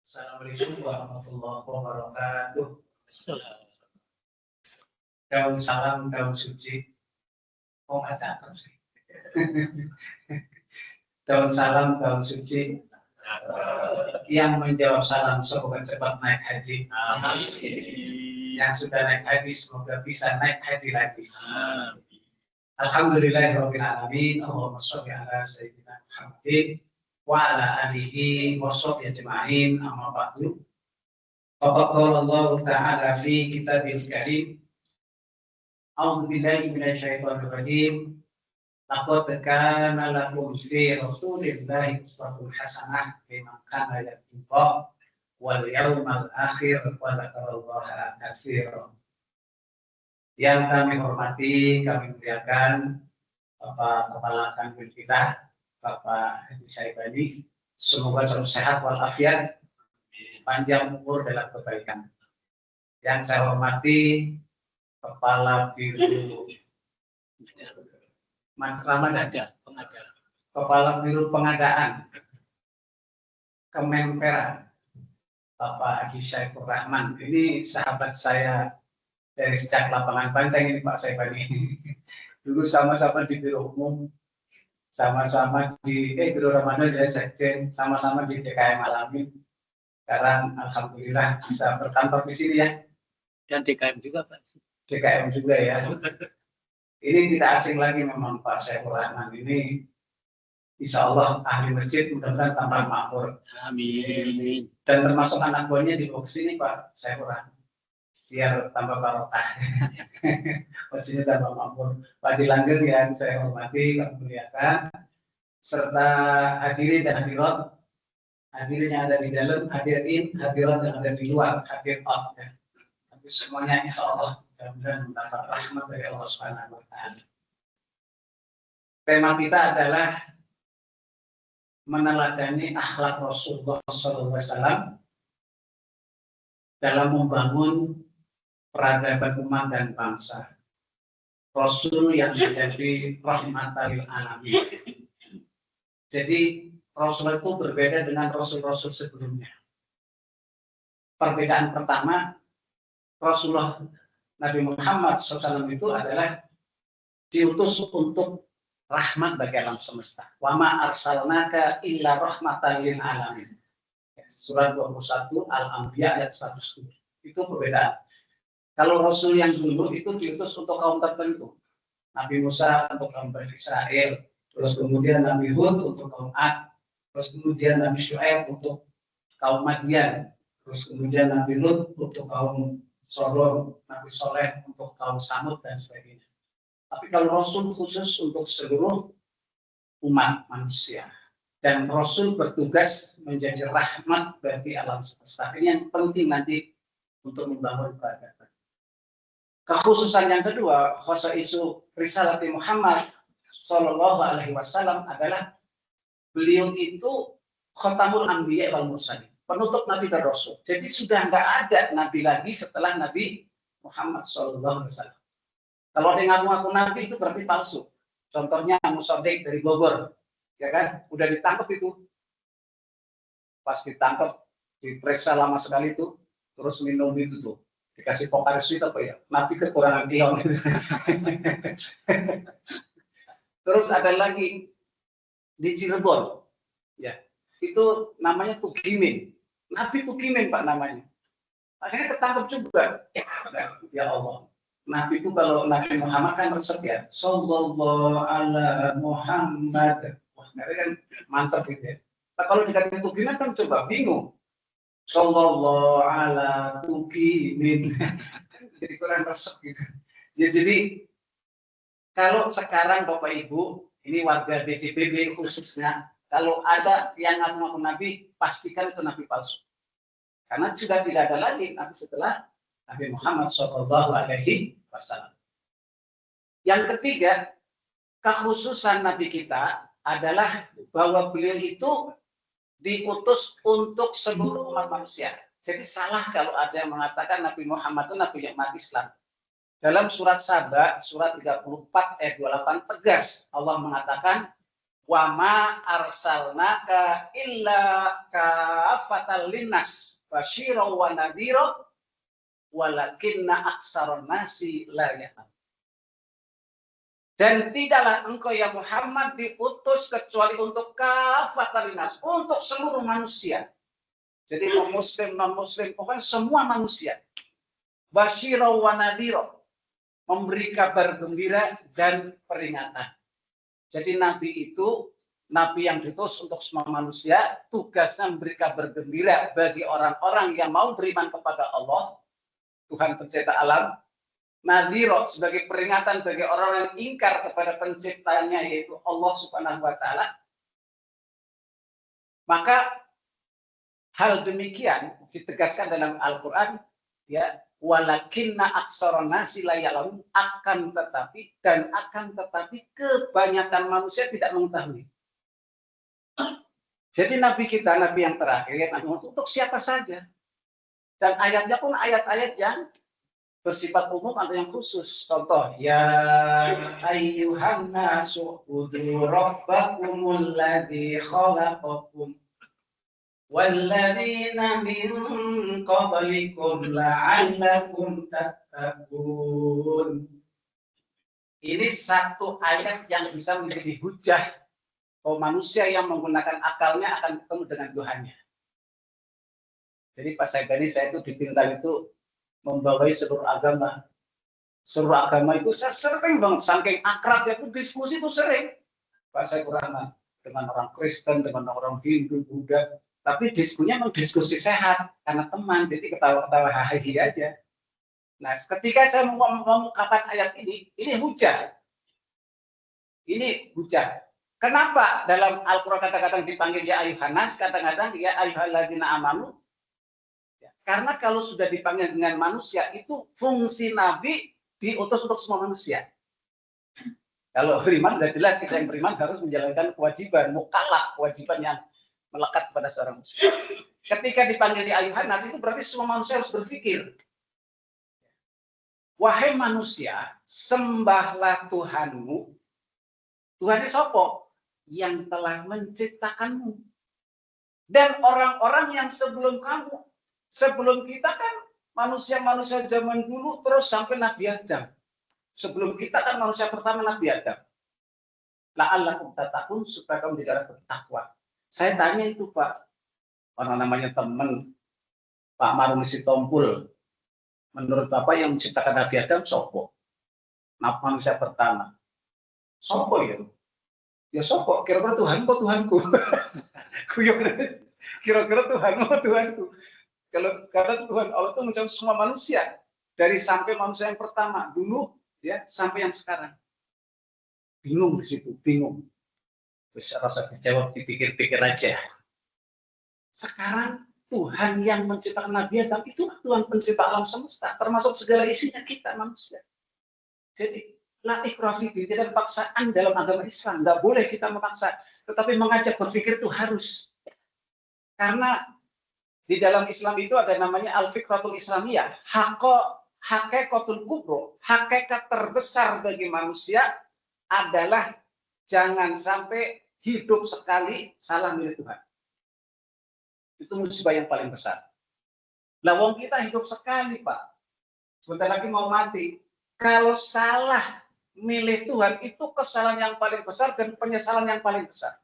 Assalamualaikum warahmatullahi wabarakatuh. Daun salam, daun suci. Oh, baca terus sih. Daun salam, daun suci. Yang menjawab salam semoga cepat naik haji. Yang sudah naik haji semoga bisa naik haji lagi. Alhamdulillahirabbil alamin. Allahumma shalli ala sayyidina Muhammadin wa ala alihi wa sahbihi ajma'in. Amma ba'du. Faqad qala Allah ta'ala fi kitabil karim. A'udzu billahi minasyaitonir rajim. Laqad kana lakum fi Rasulillahi uswatun hasanah liman kana yarjullah wal yawmal akhir wa dzakarallaha katsiran. Yang kami hormati, kami muliakan Bapak Kepala Kanwil kita, Bapak Haji Syaibani. Semoga selalu sehat walafiat, panjang umur dalam kebaikan. Yang saya hormati Kepala Biro Kepala Biro Pengadaan Kemenpora, Bapak Haji Syaifur Rahman. Ini sahabat saya dari sejak lapangan Banteng ini, Pak Syaibani. Dulu sama-sama di Biro Umum, sama-sama di Biro Ramadan dari Sekjen, sama-sama di DKM Alamin. Sekarang alhamdulillah bisa berkantor di sini ya. Dan DKM juga, Pak. DKM juga ya. Ini tidak asing lagi memang Pak Syaifur Rahman ini. Insya Allah ahli masjid mudah-mudahan tambah makmur. Amin. Dan termasuk anak buahnya di sini Pak Syaifur Rahman. Biar tambah barokah. Masjidnya tambah makmur. Pak Langgeng yang saya hormati, kami muliakan, serta hadirin dan hadirat, hadirin yang ada di dalam, hadirin, hadirat yang ada di luar, hadir out ya. Tapi semuanya insya Allah mudah-mudahan mendapat rahmat dari Allah Subhanahu wa Ta'ala. Tema kita adalah meneladani akhlak Rasulullah SAW dalam membangun peradaban umat dan bangsa. Rasul yang menjadi rahmatan lil alamin. Jadi Rasul itu berbeda dengan Rasul-Rasul sebelumnya. Perbedaan pertama, Rasulullah Nabi Muhammad SAW itu adalah diutus untuk rahmat bagi alam semesta. Wa ma arsalnaka illa rahmatan lil alamin. Surat 21 Al-Anbiya ayat 107. Itu perbedaan. Kalau Rasul yang dulu itu diutus untuk kaum tertentu. Nabi Musa untuk kaum Bani Israel, terus kemudian Nabi Hud untuk kaum Ad, terus kemudian Nabi Syuaib untuk kaum Madian, terus kemudian Nabi Lut untuk kaum Sodom, Nabi Soleh untuk kaum Samud dan sebagainya. Tapi kalau Rasul khusus untuk seluruh umat manusia. Dan Rasul bertugas menjadi rahmat bagi alam semesta. Ini yang penting nanti untuk membangun peradaban. Kekhususan yang kedua, khosaisu risalati Muhammad Sallallahu Alaihi Wasallam adalah beliau itu khotamul anbiya wal mursalin, penutup nabi dan rasul. Jadi sudah nggak ada nabi lagi setelah Nabi Muhammad Sallallahu Alaihi Wasallam. Kalau ada ngaku-ngaku nabi itu berarti palsu. Contohnya Musodik dari Bogor, ya kan? Udah ditangkap itu, pas ditangkap diperiksa lama sekali itu, terus minum itu tuh. Dikasih pokar sweet apa ya? Nabi kekurangan ion. Terus ada lagi di Cirebon, ya itu namanya Tugimin. Nabi Tugimin Pak namanya. Akhirnya ketangkep juga. Ya Allah. Nabi itu kalau Nabi Muhammad kan resep ya. Sallallahu ala Muhammad. Wah, kan mantap gitu ya. Nah, kalau dikatakan Tugimin kan coba bingung. Sallallahu ala Tugimin. Jadi kurang resep gitu. Ya jadi kalau sekarang Bapak Ibu, ini warga DCPB khususnya, kalau ada yang ngaku-ngaku Nabi, pastikan itu Nabi palsu. Karena sudah tidak ada lagi Nabi setelah Nabi Muhammad SAW. Yang ketiga, kekhususan Nabi kita adalah bahwa beliau itu diutus untuk seluruh umat manusia. Jadi salah kalau ada yang mengatakan Nabi Muhammad itu Nabi umat Islam. Dalam surat Saba, surat 34 ayat 28 tegas Allah mengatakan Wa ma arsalnaka illa kafatal linnas basyira wa nadhira walakinna aksaron nasi la ya'lam. Dan tidaklah engkau ya Muhammad diutus kecuali untuk kafatal linnas, untuk seluruh manusia. Jadi muslim, non-muslim, pokoknya semua manusia. Basyira wa nadhira, memberi kabar gembira dan peringatan. Jadi Nabi itu, Nabi yang diutus untuk semua manusia, tugasnya memberi kabar gembira bagi orang-orang yang mau beriman kepada Allah, Tuhan pencipta alam, nadhira sebagai peringatan bagi orang yang ingkar kepada penciptanya, yaitu Allah Subhanahu wa Ta'ala. Maka hal demikian ditegaskan dalam Al-Quran, ya, walakinna aksaron nasi la ya'lamun, akan tetapi kebanyakan manusia tidak mengetahui. Jadi Nabi kita, Nabi yang terakhir, Nabi untuk siapa saja. Dan ayatnya pun ayat-ayat yang bersifat umum atau yang khusus. Contoh, ya ayyuhan nasu udu rabbakumul ladzi khalaqakum walladzina min qablikum la'allakum tattaqun. Ini satu ayat yang bisa menjadi hujah manusia yang menggunakan akalnya akan ketemu dengan Tuhannya. Jadi pas saya itu dipinta itu membawai seluruh agama. Seluruh agama itu saya sering banget, saking akrabnya itu diskusi itu sering. Pas saya kurang dengan orang Kristen, dengan orang Hindu, Buddha. Tapi diskusinya memang diskusi sehat, karena teman, jadi ketawa-ketawa hahaha aja. Nah, ketika saya mengungkapkan ayat ini hujah. Ini hujah. Kenapa dalam Al-Quran kadang-kadang dipanggil ya ayuhanas, kadang-kadang ya ayuhalladzina amanu? Karena kalau sudah dipanggil dengan manusia, itu fungsi Nabi diutus untuk semua manusia. Kalau beriman, sudah jelas kita yang beriman harus menjalankan kewajiban, mukallaf, kewajiban yang melekat kepada seorang muslim. Ketika dipanggil di ayuhan nas, itu berarti semua manusia harus berpikir. Wahai manusia, sembahlah Tuhanmu. Tuhan ini siapa? Yang telah menciptakanmu. Dan orang-orang yang sebelum kamu. Sebelum kita kan manusia-manusia zaman dulu terus sampai Nabi Adam. Sebelum kita kan manusia pertama Nabi Adam. La'allakum tattaqun, supaya kamu tidak bertakwa. Saya tanya itu Pak, orang namanya teman Pak Marunisi Tompul. Menurut Bapak yang menciptakan Nabi Adam sopo? Manusia pertama. Sopo ya? Ya sopo, kira-kira Tuhanku, Tuhanku. Kira-kira Tuhanmu, Tuhanku. Kalau kata Tuhan Allah itu mencakup semua manusia, dari sampai manusia yang pertama dulu ya sampai yang sekarang. Bingung di situ, bingung. Bisa rasa dijawab, dipikir-pikir aja. Sekarang Tuhan yang menciptakan Nabi Adam itu Tuhan pencipta alam semesta, termasuk segala isinya kita manusia. Jadi la ikraha fiddin, tidak paksaan dalam agama Islam, nggak boleh kita memaksa, tetapi mengajak berpikir itu harus. Karena di dalam Islam itu ada namanya al-fikratul islamiyah, hakikatul kubro, hakikat terbesar bagi manusia adalah jangan sampai hidup sekali salah milih Tuhan. Itu musibah yang paling besar. Lah wong kita hidup sekali, Pak. Sebentar lagi mau mati. Kalau salah milih Tuhan itu kesalahan yang paling besar dan penyesalan yang paling besar.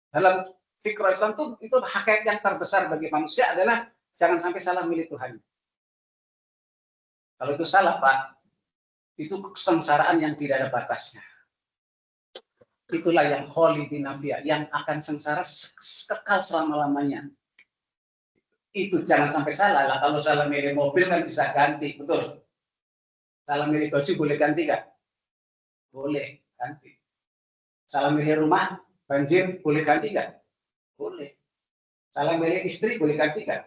Dalam fikih Islam itu hakikat yang terbesar bagi manusia adalah jangan sampai salah milih Tuhan. Kalau itu salah, Pak, itu kesengsaraan yang tidak ada batasnya. Itulah yang khalidina fiha, yang akan sengsara kekal selama-lamanya. Itu jangan sampai salah lah. Kalau salah milih mobil kan bisa ganti, betul. Salah milih baju boleh ganti nggak? Boleh ganti. Salah milih rumah, banjir boleh ganti nggak? Boleh. Salah milih istri boleh ganti nggak?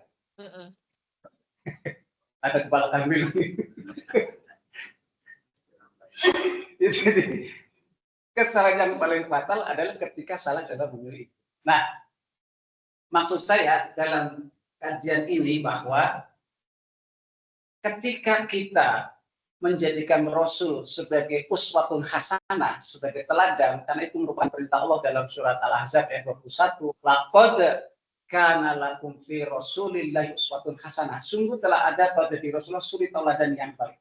Ada kepala kambing. Jadi kesalahan yang paling fatal adalah ketika salah dalam memilih. Nah, maksud saya dalam kajian ini bahwa ketika kita menjadikan Rasul sebagai uswatun hasanah, sebagai teladan, karena itu merupakan perintah Allah dalam surat Al-Ahzab ayat 21. Laqad kana lakum fi Rasulillahi uswatun hasanah. Sungguh telah ada pada diri Rasulullah suri teladan yang baik.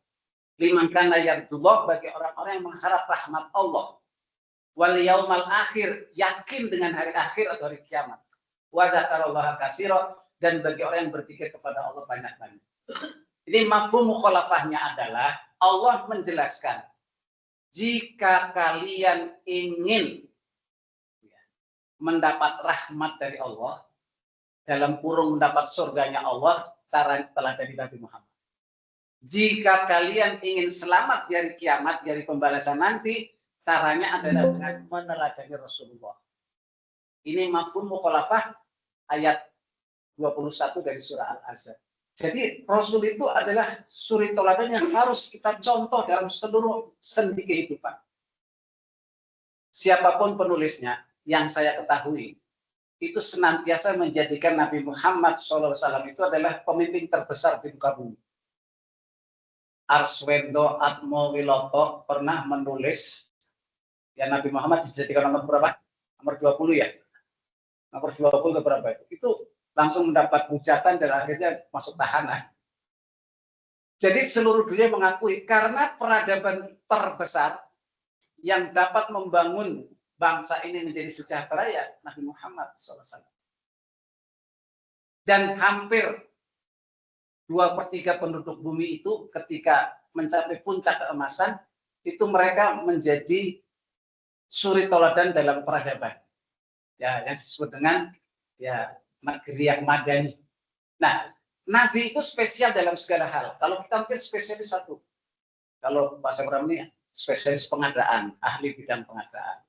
Liman kana yardullah, bagi orang-orang yang mengharap rahmat Allah. Wal yaumal akhir, yakin dengan hari akhir atau hari kiamat. Wa dzakarallaha katsira, dan bagi orang yang berpikir kepada Allah banyak-banyak. Ini mafhum mukhalafahnya adalah Allah menjelaskan, jika kalian ingin mendapat rahmat dari Allah, dalam kurung mendapat surganya Allah, cara telah dari Nabi Muhammad. Jika kalian ingin selamat dari kiamat, dari pembalasan nanti, caranya adalah dengan meneladani Rasulullah. Ini mafhum mukhalafah ayat 21 dari surah Al-Ahzab. Jadi Rasul itu adalah suri teladan yang harus kita contoh dalam seluruh sendi kehidupan. Siapapun penulisnya, yang saya ketahui, itu senantiasa menjadikan Nabi Muhammad SAW itu adalah pemimpin terbesar di muka bumi. Arswendo Atmo Wiloto pernah menulis, ya Nabi Muhammad dijadikan nomor berapa? Nomor 20 ya? Nomor 20 ke berapa itu? Itu langsung mendapat hujatan dan akhirnya masuk tahanan. Jadi seluruh dunia mengakui karena peradaban terbesar yang dapat membangun bangsa ini menjadi sejahtera ya Nabi Muhammad SAW. Dan hampir 2/3 penduduk bumi itu ketika mencapai puncak keemasan, itu mereka menjadi suri teladan dalam peradaban. Ya, yang disebut dengan ya negeri yang madani. Nah, Nabi itu spesial dalam segala hal. Kalau kita mungkin spesialis satu. Kalau Pak Sabram ini spesialis pengadaan, ahli bidang pengadaan.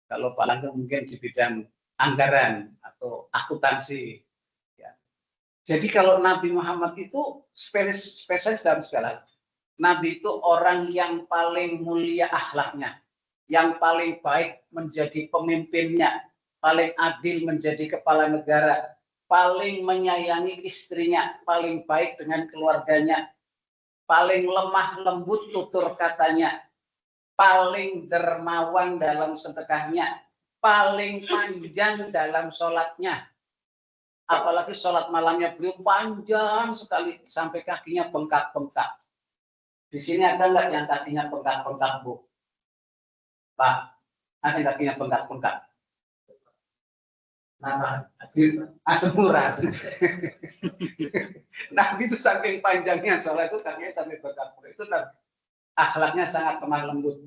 Kalau Pak Langgeng mungkin di bidang anggaran atau akuntansi. Ya. Jadi kalau Nabi Muhammad itu spesialis dalam segala hal. Nabi itu orang yang paling mulia akhlaknya, yang paling baik menjadi pemimpinnya, paling adil menjadi kepala negara, paling menyayangi istrinya, paling baik dengan keluarganya, paling lemah lembut tutur katanya, paling dermawan dalam sedekahnya, paling panjang dalam sholatnya. Apalagi sholat malamnya beliau panjang sekali sampai kakinya bengkak-bengkak. Di sini ada nggak yang kakinya bengkak-bengkak, Bu? Pak, ada yang kakinya bengkak-bengkak? Nama Asemura. Nabi itu saking panjangnya sholat itu kakinya sampai bengkak-bengkak. Itu akhlaknya sangat lemah lembut.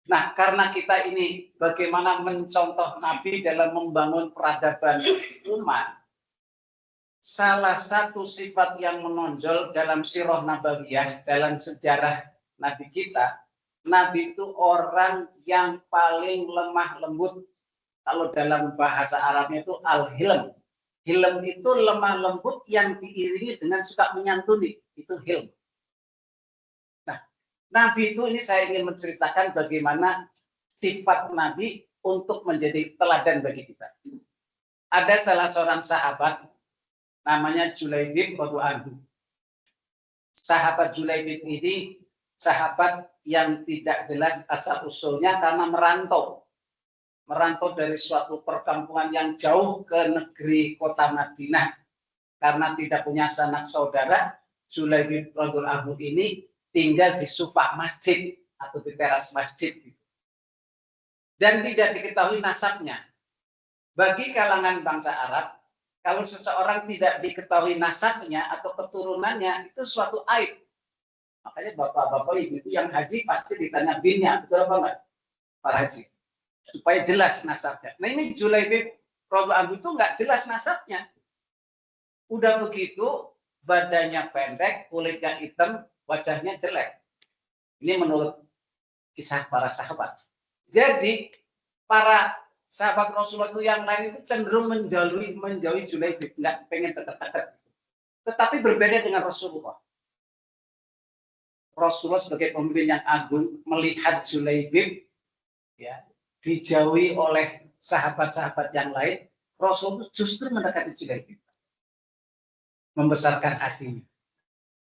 Nah, karena kita ini bagaimana mencontoh Nabi dalam membangun peradaban umat, salah satu sifat yang menonjol dalam sirah nabawiyah, dalam sejarah Nabi kita, Nabi itu orang yang paling lemah lembut. Kalau dalam bahasa Arabnya itu al-hilm. Hilm itu lemah lembut yang diiringi dengan suka menyantuni. Itu hilm. Nah, Nabi itu ini saya ingin menceritakan bagaimana sifat Nabi untuk menjadi teladan bagi kita. Ada salah seorang sahabat namanya Julaibib radhiyallahu anhu. Sahabat Julaibib ini sahabat yang tidak jelas asal usulnya karena merantau dari suatu perkampungan yang jauh ke negeri kota Madinah karena tidak punya sanak saudara. Julaibib radhiyallahu anhu ini tinggal di sufah masjid atau di teras masjid dan tidak diketahui nasabnya. Bagi kalangan bangsa Arab, kalau seseorang tidak diketahui nasabnya atau keturunannya itu suatu aib. Makanya bapak-bapak ibu itu yang haji pasti ditanya binnya, betul apa enggak? Pak Haji, supaya jelas nasabnya. Nah ini Julaibib radhiyallahu anhu itu nggak jelas nasabnya. Udah begitu badannya pendek, kulitnya hitam, wajahnya jelek. Ini menurut kisah para sahabat. Jadi para sahabat Rasulullah itu yang lain itu cenderung menjauhi Julaibib, nggak pengen dekat-dekat. Tetapi berbeda dengan Rasulullah. Rasulullah sebagai pemimpin yang agung melihat Julaibib ya dijauhi oleh sahabat-sahabat yang lain, Rasul justru mendekati Julaibib, membesarkan hatinya.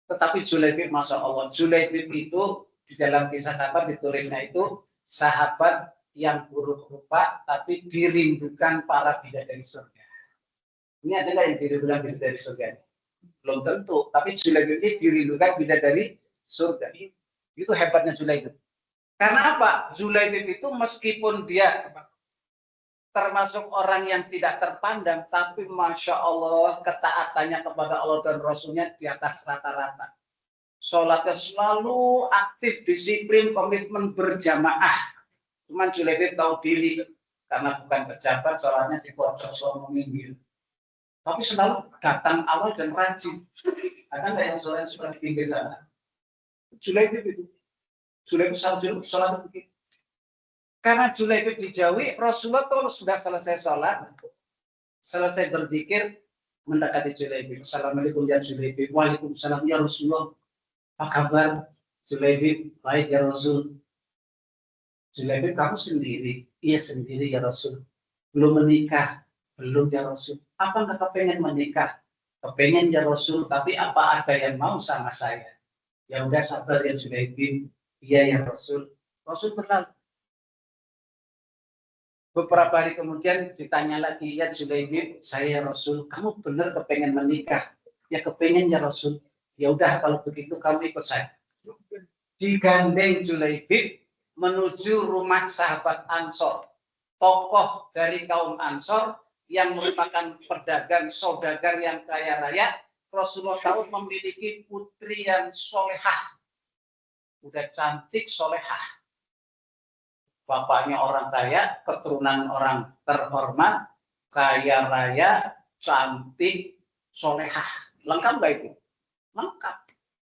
Tetapi Julaibib, Masya Allah, Julaibib itu di dalam kisah sahabat ditulisnya itu sahabat yang buruk rupa tapi dirindukan para bidadari surga. Ini adalah yang dirindukan bidadari surga. Belum tentu, tapi Julaibib ini dirindukan bidadari surga. Itu hebatnya Julaibib. Karena apa? Julaibib itu meskipun dia termasuk orang yang tidak terpandang, tapi Masya Allah ketaatannya kepada Allah dan Rasulnya di atas rata-rata. Sholatnya selalu aktif, disiplin, komitmen berjamaah. Cuman Julaibib tahu diri, karena bukan pejabat, sholatnya di pojok selama minggir. Tapi selalu datang awal dan rajin. Ada nggak yang sholat suka di pinggir sana? Julaibib itu. Julaibib sholat begitu. Karena Julaibib dijauhi, Rasulullah tuh sudah selesai sholat, selesai berzikir, mendekati Julaibib. Assalamualaikum ya Julaibib. Waalaikumsalam ya Rasulullah. Apa kabar Julaibib? Baik ya Rasul. Julaibib, kamu sendiri? Iya sendiri ya Rasul. Belum menikah? Belum ya Rasul. Apa nggak kepengen menikah? Kepengen ya Rasul, tapi apa ada yang mau sama saya? Ya udah sabar ya Julaibib. Iya ya Rasul. Rasul berlalu. Beberapa hari kemudian ditanya lagi, ya Julaibib, saya Rasul, kamu benar kepengen menikah? Ya kepengen ya Rasul. Ya udah kalau begitu kamu ikut saya. Digandeng Julaibib menuju rumah sahabat Ansor, tokoh dari kaum Ansor yang merupakan pedagang saudagar yang kaya raya. Rasulullah tahu memiliki putri yang solehah, udah cantik solehah. Bapaknya orang kaya, keturunan orang terhormat, kaya raya, cantik, solehah. Lengkap gak itu? Lengkap.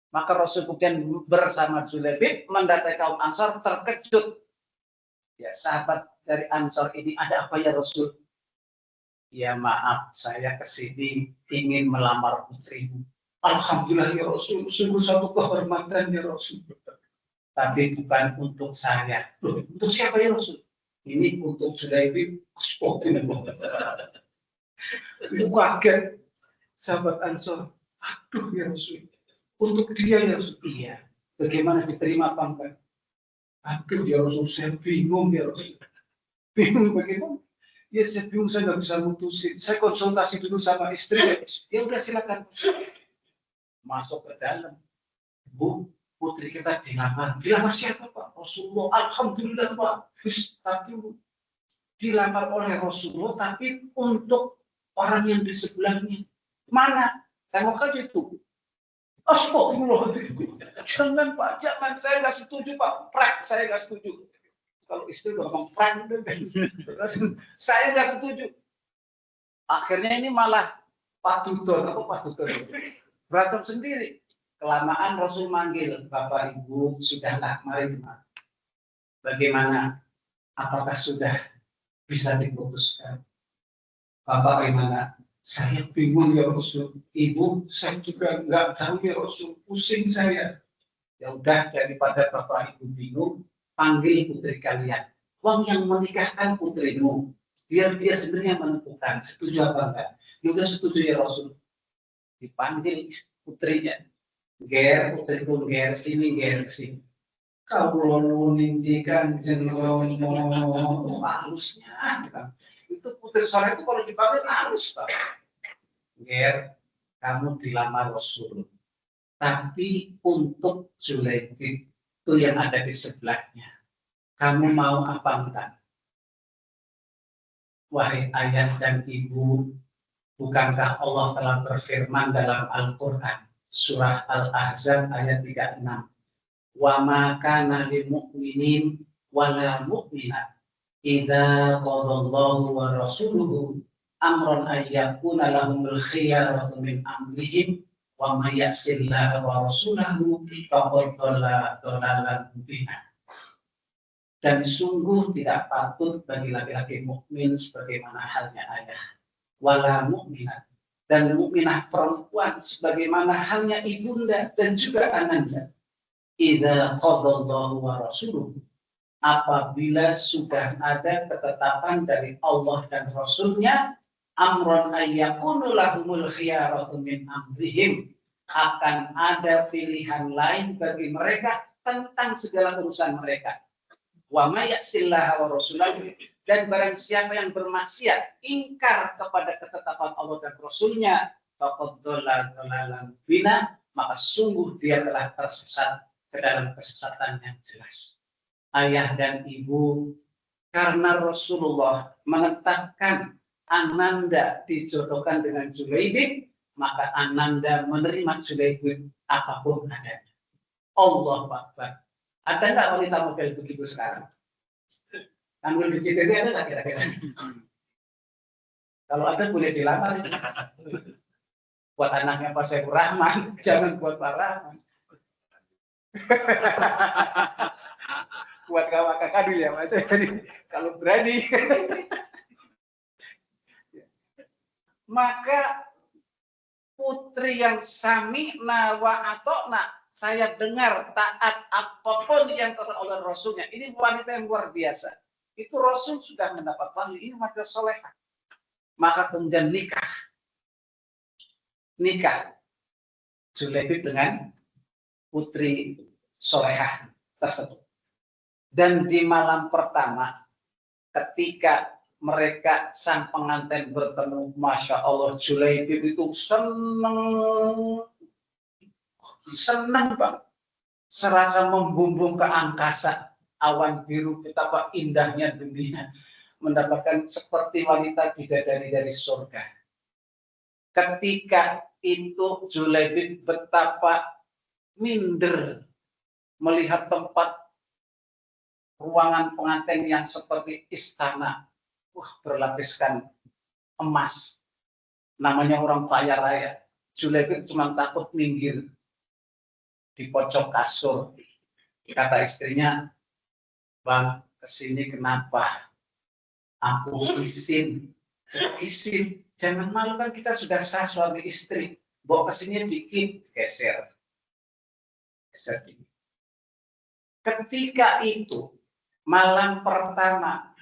Maka Rasul kemudian bersama Julaibib mendatangi kaum Ansor, terkejut. Ya, sahabat dari Ansor ini, ada apa ya Rasul? Ya maaf, saya kesini ingin melamar putrimu. Alhamdulillah ya Rasul, sungguh satu kehormatan ya Rasul. Tapi bukan untuk saya. Loh, untuk siapa ya Rasul? Ini untuk Julaibib. Itu kaget sahabat Ansor. Aduh ya Rasul. Untuk dia ya Rasul. Iya. Bagaimana diterima apa enggak? Aduh ya Rasul, saya bingung ya Rasul. Bingung bagaimana? Ya saya bingung, saya nggak bisa mutusin. Saya konsultasi dulu sama istri. Ya udah silakan. Masuk ke dalam. Bu, putri kita dilamar. Dilamar siapa Pak? Rasulullah. Alhamdulillah Pak. Tapi dilamar oleh Rasulullah, tapi untuk orang yang di sebelahnya. Mana? Tengok aja itu. Astagfirullahaladzim. Jangan Pak, jangan. Saya nggak setuju Pak. Prank, saya nggak setuju. Kalau istri udah ngomong prank, saya nggak setuju. Akhirnya ini malah paduton. Apa paduton? Berantem sendiri. Kelamaan Rasul manggil, Bapak Ibu sudahlah, mari kemari. Bagaimana? Apakah sudah bisa diputuskan? Bapak bagaimana? Saya bingung ya Rasul. Ibu, saya juga nggak tahu ya Rasul. Pusing saya. Ya udah, daripada Bapak Ibu bingung, panggil putri kalian. Wong yang menikahkan putrimu, biar dia sebenarnya menentukan setuju apa enggak. Ya udah setuju ya Rasul. Dipanggil putrinya. Ger, putriku ger sini, ger sini. Kalau nintikan jenromo halusnya, itu putri soleh itu kalau dipanggil halus Pak. Ger, kamu dilamar Rasul. Tapi untuk Julaibib itu yang ada di sebelahnya. Kamu mau apa enggak? Wahai ayah dan ibu, bukankah Allah telah berfirman dalam Al-Quran? Surah Al-Ahzab ayat 36. Wa ma kana lil mu'minin wala mu'minat idza qadallahu wa rasuluhu amran ay yakuna lahumul khiyaratu min amrihim wa may ya'sillaha wa rasulahu faqad dhalla dhalalan mubina. Dan sungguh tidak patut bagi laki-laki mukmin sebagaimana halnya ayah, wala mukminat, dan mukminah perempuan sebagaimana halnya ibunda dan juga anaknya. Idza qadallahu wa rasuluhu, apabila sudah ada ketetapan dari Allah dan Rasulnya, amron ayyakunu lahumul khiyaratu min amrihim, akan ada pilihan lain bagi mereka tentang segala urusan mereka. Wa may ya'sillaha wa rasulahu, dan barang siapa yang bermaksiat, ingkar kepada ketetapan Allah dan Rasulnya, faqad dhalla dhalalan bina, maka sungguh dia telah tersesat ke dalam kesesatan yang jelas. Ayah dan ibu, karena Rasulullah menetapkan Ananda dijodohkan dengan Julaibib, maka Ananda menerima Julaibib apapun adanya. Allah Akbar. Ada nggak wanita model begitu sekarang? Tampil di CTV ada nggak kira-kira? Kalau ada boleh dilamar. Buat anaknya Pak Saiful Rahman, jangan buat Pak Rahman. Buat kakak Kadul ya Mas. Kalau berani. Maka putri yang sami'na wa atokna, saya dengar taat apapun yang kata oleh Rasulnya. Ini wanita yang luar biasa. Itu Rasul sudah mendapat wahyu, ini wanita solehah. Maka kemudian nikah Julaibib dengan putri solehah tersebut. Dan di malam pertama, ketika mereka sang pengantin bertemu, Masya Allah, Julaibib itu senang Bang, serasa membumbung ke angkasa, awan biru, betapa indahnya dunia, mendapatkan seperti wanita bidadari dari surga. Ketika itu Julaibib betapa minder melihat tempat ruangan pengantin yang seperti istana, berlapiskan emas. Namanya orang kaya raya. Julaibib cuma takut minggir di pojok kasur. Kata istrinya, Bang, kesini kenapa? Aku izin. Jangan malu, kan kita sudah sah suami istri. Bawa kesini dikit, geser dikit. Ketika itu malam pertama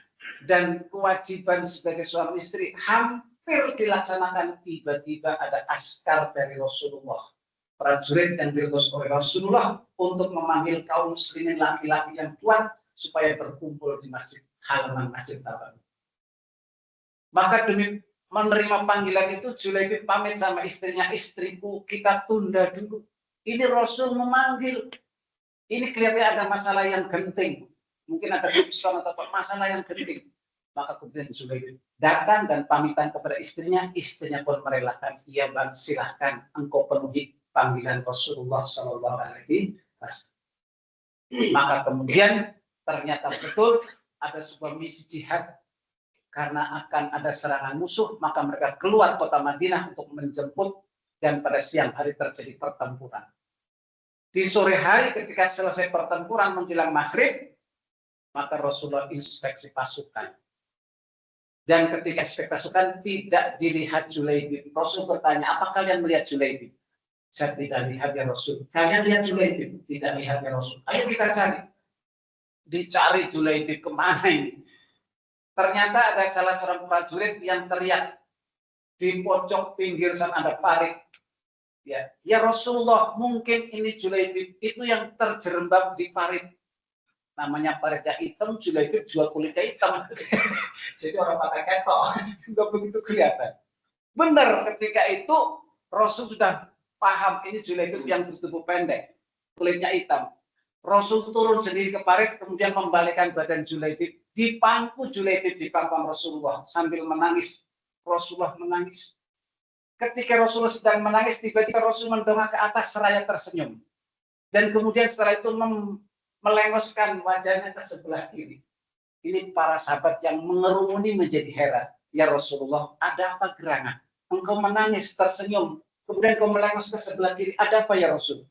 dan kewajiban sebagai suami istri hampir dilaksanakan, tiba-tiba ada askar dari Rasulullah, prajurit yang diutus oleh Rasulullah untuk memanggil kaum muslimin laki-laki yang kuat supaya berkumpul di halaman Masjid Nabawi. Maka demi menerima panggilan itu, Julaibib pamit sama istrinya, istriku, kita tunda dulu. Ini Rasul memanggil. Ini kelihatannya ada masalah yang genting. Mungkin ada kesusahan atau masalah yang genting. Maka kemudian Julaibib datang dan pamitan kepada istrinya pun merelakan. Iya Bang, silahkan engkau penuhi panggilan Rasulullah Shallallahu Alaihi Wasallam. Maka kemudian ternyata betul ada sebuah misi jihad. Karena akan ada serangan musuh, maka mereka keluar kota Madinah untuk menjemput, dan pada siang hari terjadi pertempuran. Di sore hari ketika selesai pertempuran menjelang maghrib, maka Rasulullah inspeksi pasukan. Dan ketika inspeksi pasukan tidak dilihat Julaibib. Rasul bertanya, apa kalian melihat Julaibib? Saya tidak lihat ya Rasul. Kalian lihat Julaibib? Tidak lihat ya Rasul. Ayo kita cari. Dicari Julaibib kemana ini? Ternyata ada salah seorang prajurit yang teriak di pojok pinggir sana ada parit. Ya Rasulullah, mungkin ini Julaibib itu yang terjerembab di parit. Namanya paritnya hitam, Julaibib juga kulitnya hitam. Jadi orang pakai ketok, nggak begitu kelihatan. Benar, ketika itu Rasul sudah paham ini Julaibib yang bertubuh pendek, kulitnya hitam. Rasul turun sendiri ke parit, kemudian membalikkan badan Julaibib. Di pangku Julaibib di pangkuan Rasulullah sambil menangis. Rasulullah menangis. Ketika Rasulullah sedang menangis, tiba-tiba Rasul mendongak ke atas seraya tersenyum. Dan kemudian setelah itu melengoskan wajahnya ke sebelah kiri. Ini para sahabat yang mengerumuni menjadi heran. Ya Rasulullah, ada apa gerangan? Engkau menangis, tersenyum. Kemudian kau melengos ke sebelah kiri. Ada apa ya Rasul?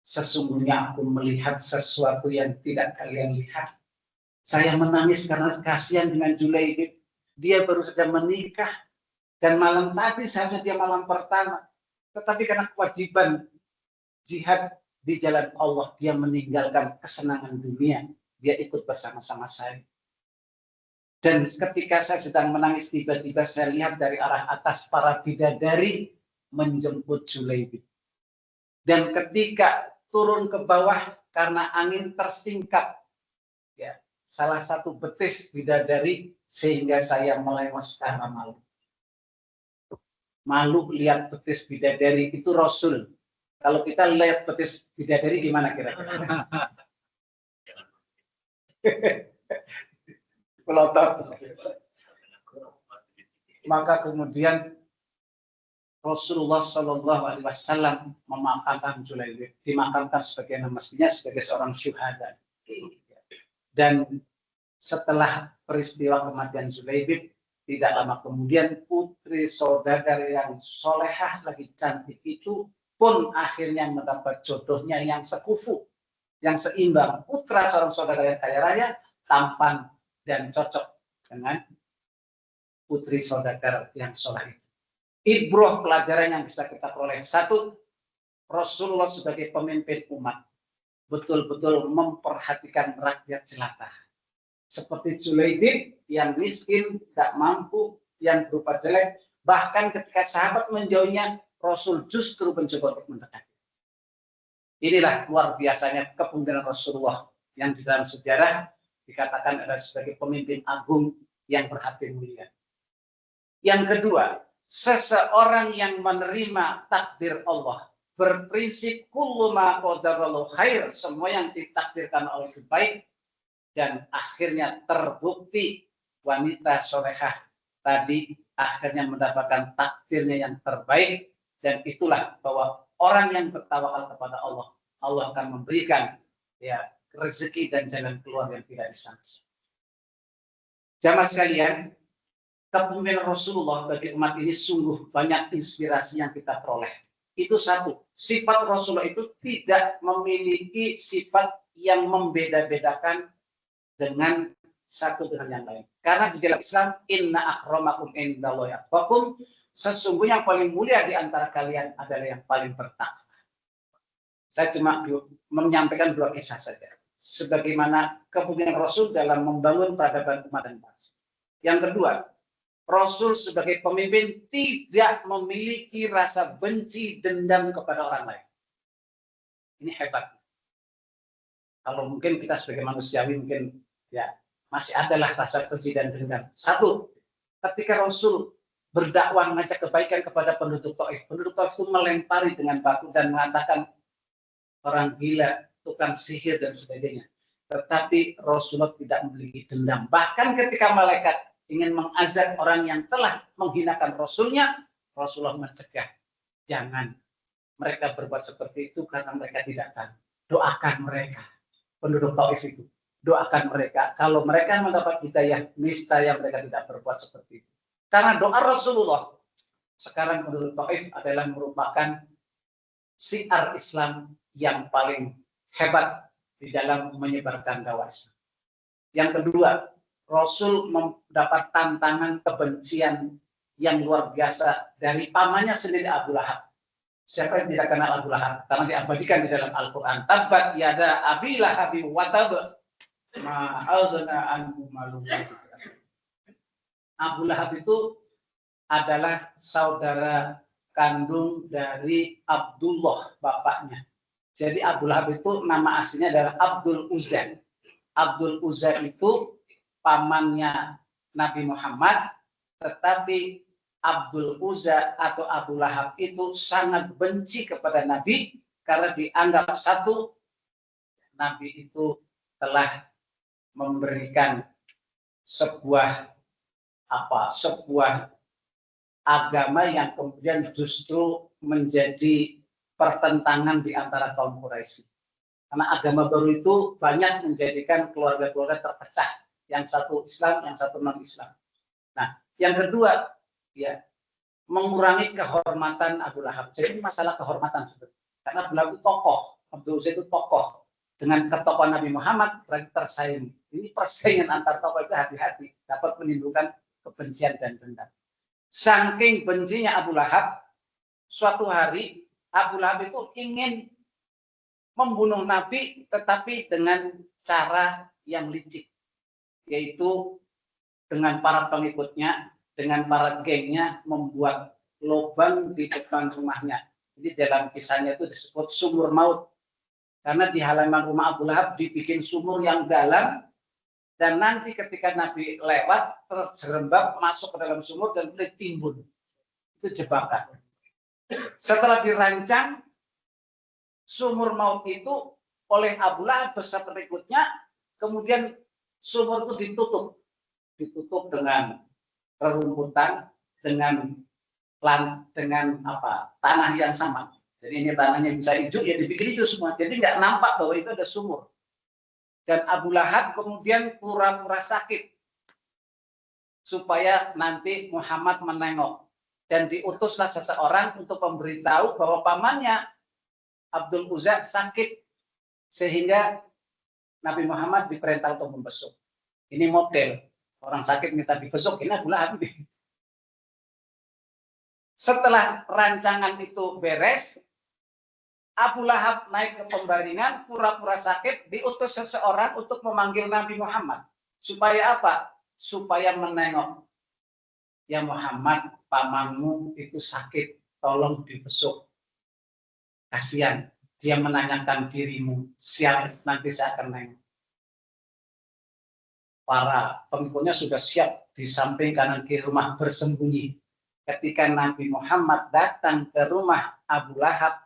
Sesungguhnya aku melihat sesuatu yang tidak kalian lihat. Saya menangis karena kasihan dengan Julaibib. Dia baru saja menikah. Dan malam tadi seharusnya dia malam pertama. Tetapi karena kewajiban jihad di jalan Allah, dia meninggalkan kesenangan dunia. Dia ikut bersama-sama saya. Dan ketika saya sedang menangis, tiba-tiba saya lihat dari arah atas para bidadari menjemput Julaibib. Dan ketika turun ke bawah karena angin tersingkap ya salah satu betis bidadari sehingga saya melengos karena malu. Malu lihat betis bidadari itu Rasul. Kalau kita lihat betis bidadari gimana kira-kira? Pelotot. Maka kemudian Rasulullah Shallallahu Alaihi Wasallam memakamkan Julaibib, dimakamkan sebagai mestinya sebagai seorang syuhada. Dan setelah peristiwa kematian Julaibib, tidak lama kemudian putri saudagar yang solehah lagi cantik itu pun akhirnya mendapat jodohnya yang sekufu, yang seimbang. Putra seorang saudagar yang kaya raya, tampan dan cocok dengan putri saudagar yang soleh itu. Ibrah pelajaran yang bisa kita peroleh. Satu, Rasulullah sebagai pemimpin umat betul-betul memperhatikan rakyat jelata. Seperti Julaibib yang miskin, tak mampu, yang berupa jelek. Bahkan ketika sahabat menjauhnya, Rasul justru mencoba untuk mendekati. Inilah luar biasanya kepemimpinan Rasulullah yang di dalam sejarah dikatakan adalah sebagai pemimpin agung yang berhati mulia. Yang kedua, seseorang yang menerima takdir Allah, berprinsip kullu ma qadarallahu khair, semua yang ditakdirkan Allah itu baik, dan akhirnya terbukti wanita solehah tadi akhirnya mendapatkan takdirnya yang terbaik, dan itulah bahwa orang yang bertawakal kepada Allah, Allah akan memberikan ya rezeki dan jalan keluar yang tidak disangka. Jamaah sekalian, kepemimpinan Rasulullah bagi umat ini sungguh banyak inspirasi yang kita peroleh. Itu satu, sifat Rasulullah itu tidak memiliki sifat yang membeda-bedakan dengan satu dengan yang lain. Karena di dalam Islam, inna akramakum indallahi atqakum, sesungguhnya yang paling mulia di antara kalian adalah yang paling bertakwa. Saya cuma menyampaikan dua kisah saja. Sebagaimana kepemimpinan Rasul dalam membangun peradaban umat dan bangsa. Yang kedua, Rasul sebagai pemimpin tidak memiliki rasa benci dendam kepada orang lain. Ini hebat. Kalau mungkin kita sebagai manusiawi mungkin ya masih adalah rasa benci dan dendam. Satu, ketika Rasul berdakwah mengajak kebaikan kepada penduduk Taif itu melempari dengan batu dan mengatakan orang gila, tukang sihir dan sebagainya. Tetapi Rasulullah tidak memiliki dendam. Bahkan ketika malaikat ingin mengazab orang yang telah menghinakan Rasulnya, Rasulullah mencegah. Jangan mereka berbuat seperti itu karena mereka tidak tahu. Doakan mereka, penduduk Taif itu. Doakan mereka. Kalau mereka mendapat hidayah, niscaya mereka tidak berbuat seperti itu. Karena doa Rasulullah, sekarang penduduk Taif adalah merupakan syiar Islam yang paling hebat di dalam menyebarkan dakwah Islam. Yang kedua, Rasul mendapat tantangan kebencian yang luar biasa dari pamannya sendiri Abu Lahab. Siapa yang tidak kenal Abu Lahab? Karena diabadikan di dalam Al-Quran. Tabbat yada Abi Lahabi wa tab ma aghna anhu maluhu. Abu Lahab itu adalah saudara kandung dari Abdullah, bapaknya. Jadi Abu Lahab itu nama aslinya adalah Abdul Uzza. Abdul Uzza itu pamannya Nabi Muhammad, tetapi Abdul Uzza atau Abu Lahab itu sangat benci kepada Nabi karena dianggap satu, Nabi itu telah memberikan sebuah agama yang kemudian justru menjadi pertentangan di antara kaum Quraisy. Karena agama baru itu banyak menjadikan keluarga-keluarga terpecah. Yang satu Islam, yang satu non-Islam. Nah, yang kedua, ya mengurangi kehormatan Abu Lahab. Jadi masalah kehormatan sebetulnya. Karena Abu Lahab itu tokoh, Abdul Uzza itu tokoh. Dengan ketokohan Nabi Muhammad, berarti tersaing. Ini persaingan antar tokoh itu hati-hati. Dapat menimbulkan kebencian dan dendam. Saking bencinya Abu Lahab, suatu hari Abu Lahab itu ingin membunuh Nabi, tetapi dengan cara yang licik, yaitu dengan para pengikutnya, dengan para gengnya membuat lubang di depan rumahnya. Jadi dalam kisahnya itu disebut sumur maut. Karena di halaman rumah Abu Lahab dibikin sumur yang dalam, dan nanti ketika Nabi lewat terjerembab masuk ke dalam sumur dan boleh timbun. Itu jebakan. Setelah dirancang sumur maut itu oleh Abu Lahab beserta pengikutnya, kemudian sumur itu ditutup dengan rerumputan, dengan tanah yang sama. Jadi ini tanahnya bisa hijau, ya dibikin hijau semua. Jadi nggak nampak bahwa itu ada sumur. Dan Abu Lahab kemudian pura-pura sakit supaya nanti Muhammad menengok. Dan diutuslah seseorang untuk memberitahu bahwa pamannya Abdul Uzza sakit, sehingga Nabi Muhammad diperintah untuk membesuk. Ini model orang sakit minta dibesuk, ini Abu Lahab. Setelah rancangan itu beres, Abu Lahab naik ke pembaringan, pura-pura sakit, diutus seseorang untuk memanggil Nabi Muhammad. Supaya apa? Supaya menengok. Ya Muhammad, pamanmu itu sakit, tolong dibesuk. Kasihan, dia menanyakan dirimu, siap nanti saya akan nengok. Para pengikutnya sudah siap di samping kanan kiri rumah bersembunyi. Ketika Nabi Muhammad datang ke rumah Abu Lahab,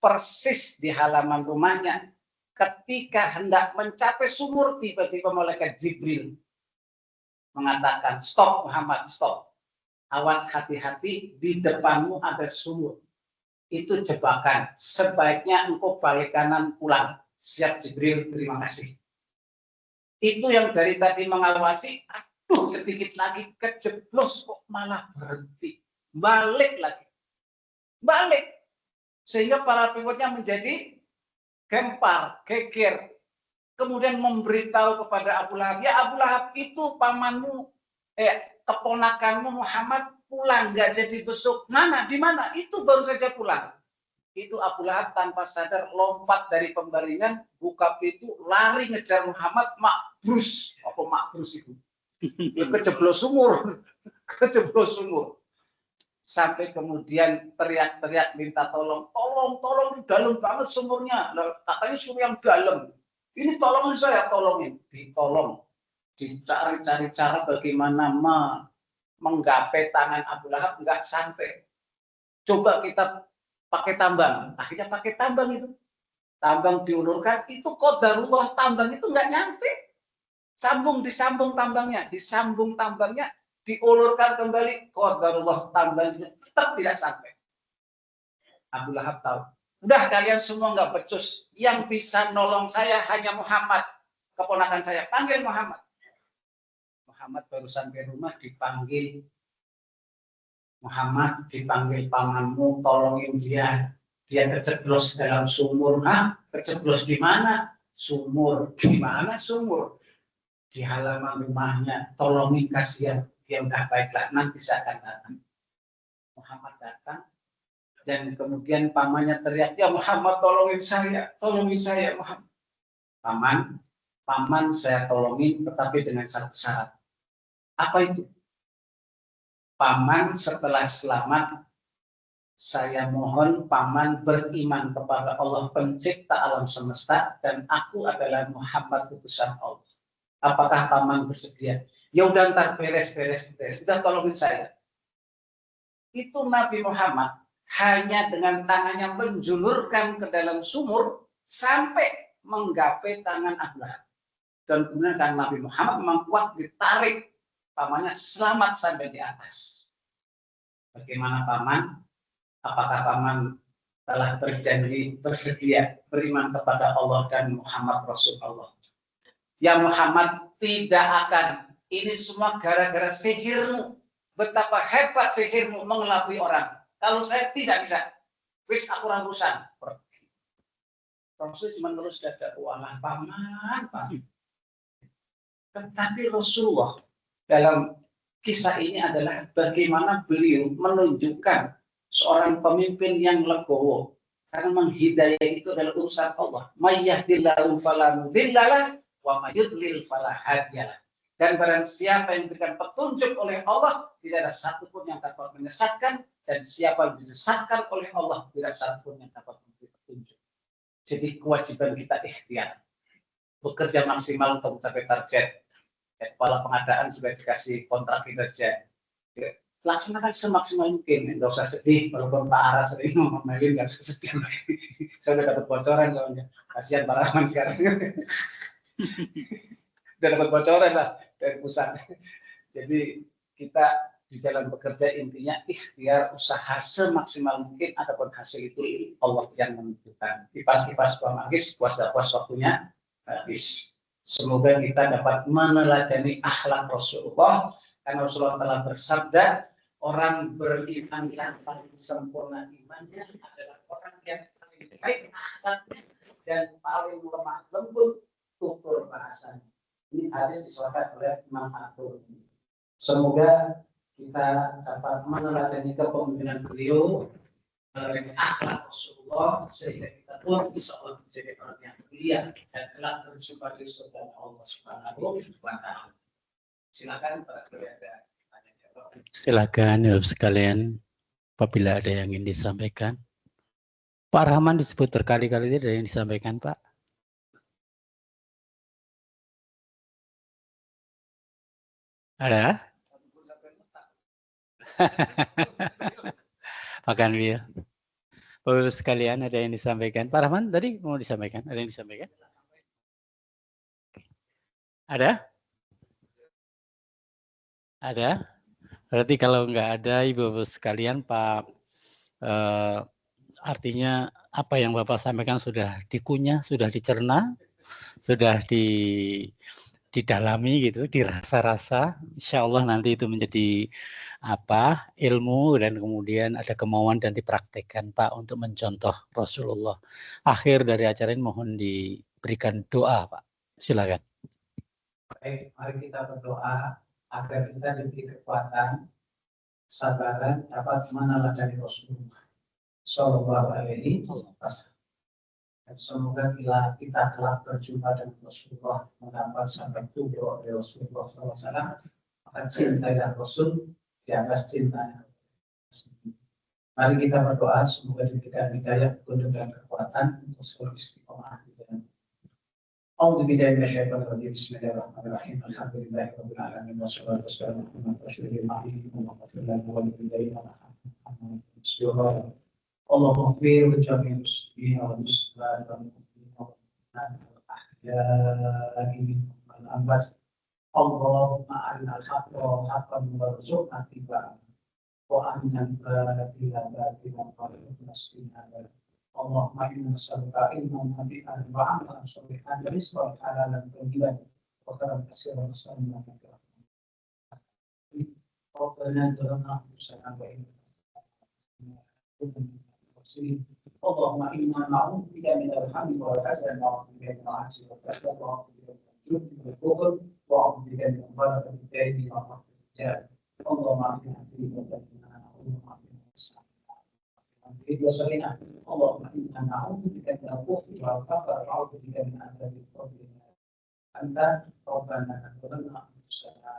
persis di halaman rumahnya, ketika hendak mencapai sumur, tiba-tiba malaikat Jibril mengatakan, stop Muhammad, stop. Awas, hati-hati, di depanmu ada sumur. Itu jebakan. Sebaiknya engkau balik kanan pulang. Siap Jibril, terima kasih. Itu yang dari tadi mengawasi, aduh sedikit lagi kejeblos kok malah berhenti. Balik lagi. Balik. Sehingga para pengikutnya menjadi gempar, geger. Kemudian memberitahu kepada Abu Lahab, ya Abu Lahab itu pamanmu, keponakanmu Muhammad pulang, nggak jadi besuk. Mana? Di mana? Itu baru saja pulang. Itu Abu Lahab tanpa sadar lompat dari pembaringan, buka pintu, lari ngejar Muhammad, makbrus. Apa makbrus itu? Kejeblos sumur. Kejeblos sumur. Sampai kemudian teriak-teriak minta tolong. Tolong, dalam banget sumurnya. Katanya sumur yang dalam. Ini tolongin saya, tolongin. Ditolong. Dicari-cari cara bagaimana menggapai tangan Abu Lahab, nggak sampai. Coba kita pakai tambang. Akhirnya pakai tambang itu. Tambang diulurkan, itu qadarullah, tambang itu nggak nyampe. Disambung tambangnya. Disambung tambangnya, diulurkan kembali, qadarullah, tambangnya tetap tidak sampai. Abu Lahab tahu. Udah kalian semua nggak becus. Yang bisa nolong saya hanya Muhammad. Keponakan saya. Panggil Muhammad. Muhammad baru sampai rumah dipanggil. Muhammad dipanggil pamanmu, tolongin dia. Dia keceblos dalam sumur. Keceblos di mana? Sumur. Di mana sumur? Di halaman rumahnya. Tolongin, kasihan. Dia udah baiklah, nanti saya akan datang. Muhammad datang. Dan kemudian pamannya teriak, ya Muhammad tolongin saya Muhammad. Paman saya tolongin, tetapi dengan satu syarat. Apa itu? Paman setelah selamat, saya mohon paman beriman kepada Allah pencipta alam semesta, dan aku adalah Muhammad utusan Allah. Apakah paman bersedia? Ya udah, ntar beres. Sudah, tolongin saya. Itu Nabi Muhammad hanya dengan tangannya menjulurkan ke dalam sumur sampai menggapai tangan Abu Lahab. Dan kemudian kan Nabi Muhammad memang kuat, ditarik, pamannya selamat sampai di atas. Bagaimana paman? Apakah paman telah berjanji bersedia beriman kepada Allah dan Muhammad Rasulullah? Ya Muhammad, tidak akan. Ini semua gara-gara sihirmu. Betapa hebat sihirmu mengelabui orang. Kalau saya tidak bisa, wis aku urusan. Pergi. Rasul cuma terus dada uangan paman. Tetapi Rasulullah dalam kisah ini adalah bagaimana beliau menunjukkan seorang pemimpin yang legowo. Karena menghidayah itu adalah urusan Allah. May yahdihillahu fala mudhillalah wa may yudlil fala hadiyalah. Dan barang siapa yang diberikan petunjuk oleh Allah, tidak ada satupun yang dapat menyesatkan, dan siapa yang disesatkan oleh Allah tidak satupun yang dapat memberi petunjuk. Jadi kewajiban kita ikhtiar, bekerja maksimal untuk mencapai target. Kepala pengadaan sudah dikasih kontrak kinerja, laksanakan semaksimal mungkin, nggak usah sedih. Walaupun Pak Ara sering ngomelin, nggak usah sedih. Saya udah dapat bocoran soalnya, kasihan Pak Rahman sekarang. Udah dapat bocoran lah dari pusat. Jadi kita di dalam bekerja intinya ikhtiar, usaha semaksimal mungkin, adapun hasil itu Allah yang menentukan. Kipas-kipas Pak Magis, puas waktunya habis. Semoga kita dapat meneladani akhlak Rasulullah, karena Rasulullah telah bersabda, orang beriman yang paling sempurna imannya adalah orang yang paling baik akhlaknya dan paling lemah lembut tutur bahasanya. Ini hadis disebutkan oleh Imam Atur. Semoga kita dapat meneladani kepemimpinan beliau, meneladani akhlak Rasulullah, sehingga kita pun insya Allah menjadi orang yang mulia dan telah berjumpa di surga Allah Subhanahu wa Ta'ala. Silakan para ada tanya jawab. Silakan Ibu sekalian, apabila ada yang ingin disampaikan. Pak Rahman disebut berkali-kali, tidak ada yang disampaikan, Pak. Ada? Makan Wil. Bapak sekalian, ada yang disampaikan. Pak Rahman tadi mau disampaikan? Ada yang disampaikan? Ada? Ada? Berarti kalau nggak ada, Ibu-Ibu sekalian, Pak, artinya apa yang Bapak sampaikan sudah dikunyah, sudah dicerna, sudah didalami gitu, dirasa-rasa. Insya Allah nanti itu menjadi ilmu, dan kemudian ada kemauan dan dipraktekkan Pak untuk mencontoh Rasulullah. Akhir dari acara ini mohon diberikan doa Pak. Silakan. Baik, mari kita berdoa agar kita diberi kekuatan, kesabaran, dapat meneladani Rasulullah Shallallahu Alaihi Wasallam. Semoga kita telah berjumpa dengan Rasulullah, mendapat sampai tubuh oleh Rasulullah SAW, maka cinta dan Rasul di atas cinta. Mari kita berdoa semoga diberikan hidayah, petunjuk dan kekuatan untuk selalu istiqomah di dalam. A'udzubillahi minasyaitonir rajim. Bismillahirrahmanirrahim. Alhamdulillahirabbil alamin wassalatu wassalamu ala asyrofil anbiya'i wal mursalin. Allahumma ighfir li jami'il muslimin wal muslimat wal mu'minin wal mu'minat wal ahya'i minhum wal amwat. Allahumma arinal haqqa haqqan warzuqna ittiba'ahu wa arinal batila batilan warzuqna ijtinabah. Allahumma inna nas'aluka ilman nafi'an wa 'amalan shalihan wa rizqan halalan thayyiban wa khairan katsiran sallallahu alaihi wa sallam. Rabbana zalamna anfusana wa in اللهم إنا نعوذ بك من الهم والحزن وأعوذ بك من العجز والكسل وأعوذ بك من الجبن والبخل وأعوذ بك من غلبة الدين وقهر الرجال. اللهم أعطنا في وجهنا اللهم أعطنا في وصلنا. اللهم إنا نعوذ بك من الكفر والفقر وأعوذ بك من عذاب القبر. أنت ربنا ظلمنا أنفسنا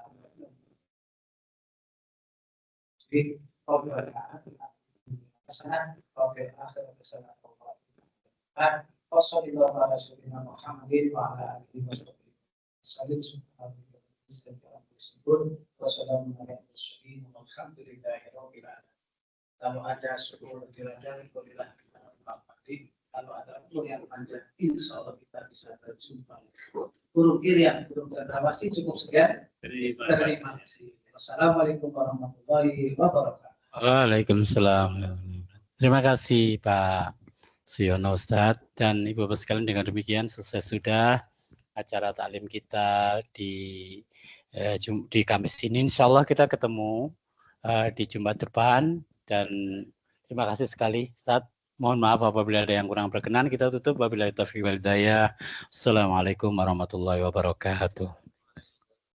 حسنة وفي الآخرة حسنة وصلى الله على سيدنا محمد وعلى آله وصحبه وسلم. سبحان الله وسلام على المرسلين والحمد لله رب العالمين. Kalau ada syukur dilakukan bila kita mengabdi, kalau ada umur yang panjang, insya Allah kita bisa berjumpa. Guru Kirian, Guru Cendrawasih cukup sekian. Terima kasih. Wassalamualaikum warahmatullahi wabarakatuh. Waalaikumsalam. Terima kasih Pak Siono Ustadz dan Ibu-Ibu sekalian. Dengan demikian selesai sudah acara taklim kita di Kamis ini. Insya Allah kita ketemu di Jumat depan, dan terima kasih sekali Ustadz. Mohon maaf apabila ada yang kurang berkenan. Kita tutup wabillahi taufiq wal hidayah. Assalamualaikum warahmatullahi wabarakatuh.